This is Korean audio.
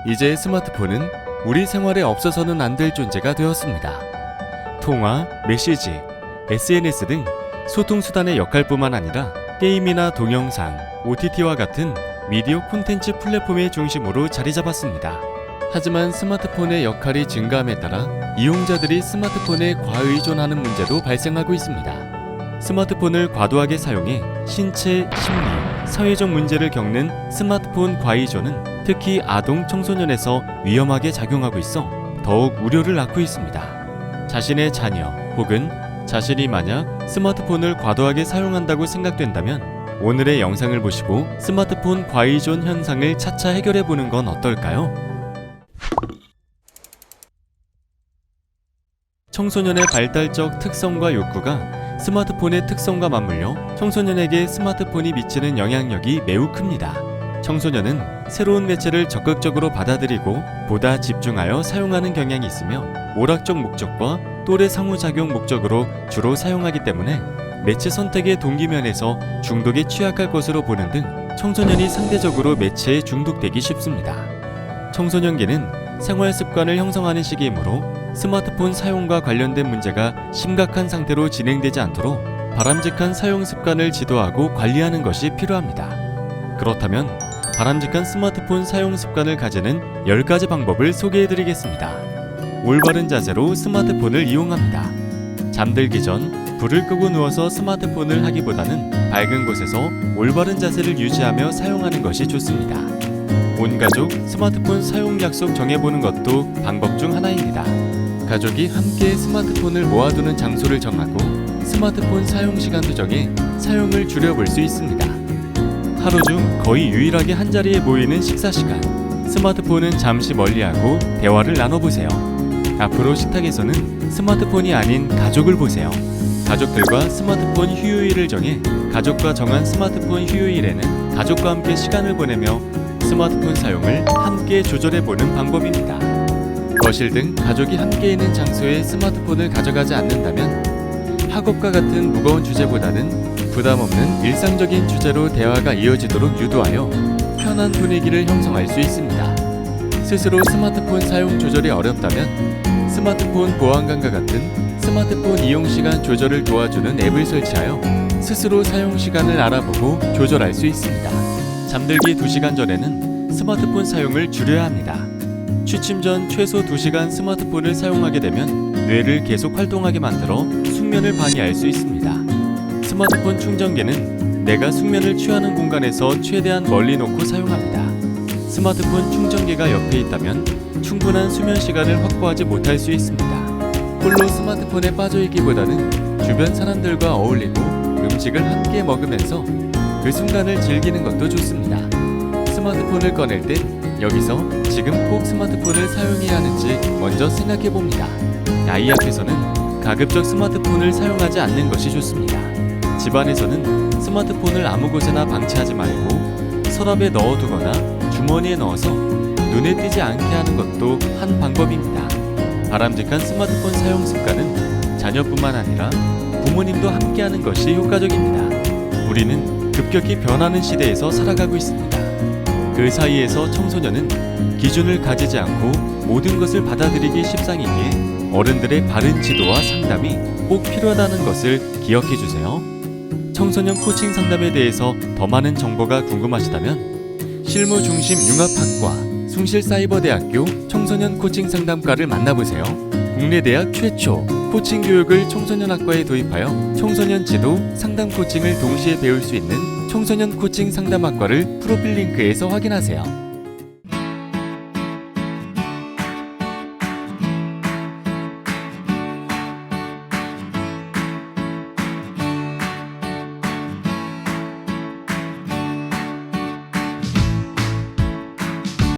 이제 스마트폰은 우리 생활에 없어서는 안 될 존재가 되었습니다. 통화, 메시지, SNS 등 소통수단의 역할뿐만 아니라 게임이나 동영상, OTT와 같은 미디어 콘텐츠 플랫폼의 중심으로 자리 잡았습니다. 하지만 스마트폰의 역할이 증가함에 따라 이용자들이 스마트폰에 과의존하는 문제도 발생하고 있습니다. 스마트폰을 과도하게 사용해 신체, 심리, 사회적 문제를 겪는 스마트폰 과의존은 특히 아동 청소년에서 위험하게 작용하고 있어 더욱 우려를 낳고 있습니다. 자신의 자녀 혹은 자신이 만약 스마트폰을 과도하게 사용한다고 생각된다면 오늘의 영상을 보시고 스마트폰 과의존 현상을 차차 해결해 보는 건 어떨까요? 청소년의 발달적 특성과 욕구가 스마트폰의 특성과 맞물려 청소년에게 스마트폰이 미치는 영향력이 매우 큽니다. 청소년은 새로운 매체를 적극적으로 받아들이고 보다 집중하여 사용하는 경향이 있으며 오락적 목적과 또래 상호작용 목적으로 주로 사용하기 때문에 매체 선택의 동기면에서 중독에 취약할 것으로 보는 등 청소년이 상대적으로 매체에 중독되기 쉽습니다. 청소년기는 생활 습관을 형성하는 시기이므로 스마트폰 사용과 관련된 문제가 심각한 상태로 진행되지 않도록 바람직한 사용 습관을 지도하고 관리하는 것이 필요합니다. 그렇다면 바람직한 스마트폰 사용 습관을 가지는 10가지 방법을 소개해드리겠습니다. 올바른 자세로 스마트폰을 이용합니다. 잠들기 전 불을 끄고 누워서 스마트폰을 하기보다는 밝은 곳에서 올바른 자세를 유지하며 사용하는 것이 좋습니다. 온 가족 스마트폰 사용 약속 정해보는 것도 방법 중 하나입니다. 가족이 함께 스마트폰을 모아두는 장소를 정하고 스마트폰 사용 시간도 정해 사용을 줄여볼 수 있습니다. 하루 중 거의 유일하게 한자리에 모이는 식사 시간, 스마트폰은 잠시 멀리하고 대화를 나눠보세요. 앞으로 식탁에서는 스마트폰이 아닌 가족을 보세요. 가족들과 스마트폰 휴일을 정해 가족과 정한 스마트폰 휴일에는 가족과 함께 시간을 보내며 스마트폰 사용을 함께 조절해보는 방법입니다. 거실 등 가족이 함께 있는 장소에 스마트폰을 가져가지 않는다면 학업과 같은 무거운 주제보다는 부담 없는 일상적인 주제로 대화가 이어지도록 유도하여 편한 분위기를 형성할 수 있습니다. 스스로 스마트폰 사용 조절이 어렵다면 스마트폰 보안관과 같은 스마트폰 이용 시간 조절을 도와주는 앱을 설치하여 스스로 사용 시간을 알아보고 조절할 수 있습니다. 잠들기 2시간 전에는 스마트폰 사용을 줄여야 합니다. 취침 전 최소 2시간 스마트폰을 사용하게 되면 뇌를 계속 활동하게 만들어 숙면을 방해할 수 있습니다. 스마트폰 충전기는 내가 숙면을 취하는 공간에서 최대한 멀리 놓고 사용합니다. 스마트폰 충전기가 옆에 있다면 충분한 수면 시간을 확보하지 못할 수 있습니다. 홀로 스마트폰에 빠져있기보다는 주변 사람들과 어울리고 음식을 함께 먹으면서 그 순간을 즐기는 것도 좋습니다. 스마트폰을 꺼낼 때 여기서 지금 꼭 스마트폰을 사용해야 하는지 먼저 생각해 봅니다. 아이 앞에서는 가급적 스마트폰을 사용하지 않는 것이 좋습니다. 집안에서는 스마트폰을 아무 곳에나 방치하지 말고 서랍에 넣어두거나 주머니에 넣어서 눈에 띄지 않게 하는 것도 한 방법입니다. 바람직한 스마트폰 사용 습관은 자녀뿐만 아니라 부모님도 함께하는 것이 효과적입니다. 우리는 급격히 변하는 시대에서 살아가고 있습니다. 그 사이에서 청소년은 기준을 가지지 않고 모든 것을 받아들이기 십상이기에 어른들의 바른 지도와 상담이 꼭 필요하다는 것을 기억해 주세요. 청소년 코칭 상담에 대해서 더 많은 정보가 궁금하시다면 실무중심융합학과 숭실사이버대학교 청소년 코칭 상담과를 만나보세요. 국내 대학 최초 코칭 교육을 청소년학과에 도입하여 청소년 지도, 상담 코칭을 동시에 배울 수 있는 청소년 코칭 상담학과를 프로필 링크에서 확인하세요.